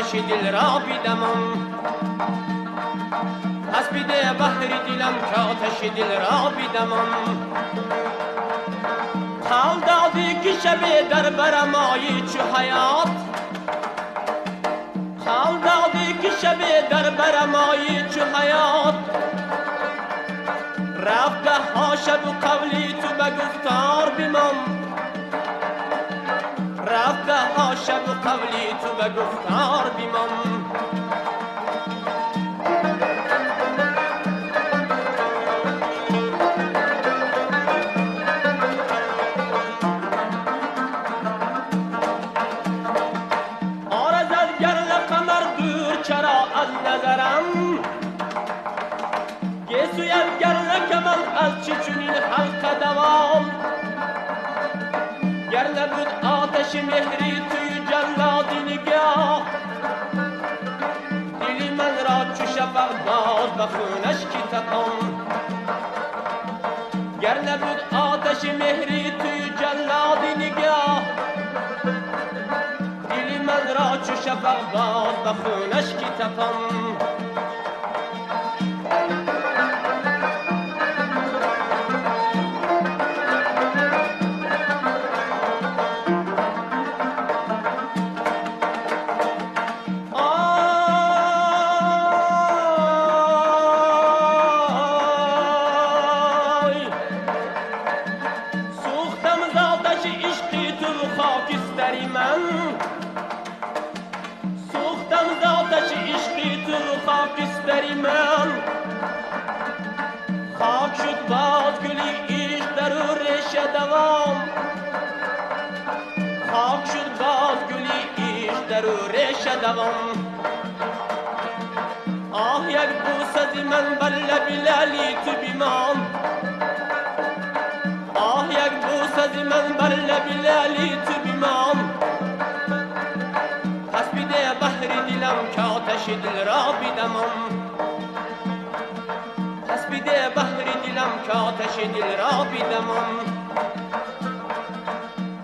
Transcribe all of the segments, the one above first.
آتش دل را بیدمم، پس بیده بحر دلم که آتش دل را بیدمم. حال دادی که شب در برم آیی چو حیات، حال دادی که شب در برم آیی چو حیات. رفته ها شب و قولی تو به گفتار بیمم، رفته ها شب و قولی تو به گفتار بیمم. از نظرم گسویم گرنه که من از چی چونین حلقه دوام. گر نبود آتش مهری توی جلادی نگاه، دلی من را چو شفق باز به خونش کی تپم. گر نبود آتش مهری توی جلادی نگاه، من را چو شفق باز به خونش کی تپم. سوختم ز آتش عشقی تو رو خاکستری من، خاکستری من. خاک شد باز گلی عشق در او ریشه دوام، خاک شد باز گلی عشق در او ریشه دوام. آه یک بوس از من بر لب لعلی تو بیمام، آه یک بوس از من بر لب لعلی تو بیمام. پس بیده بحر دلم که آتش دل را بیدمم، پس بیده بحر دلم که آتش دل را بیدمم،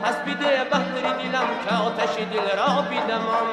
پس بیده بحر دلم که آتش دل را بیدمم.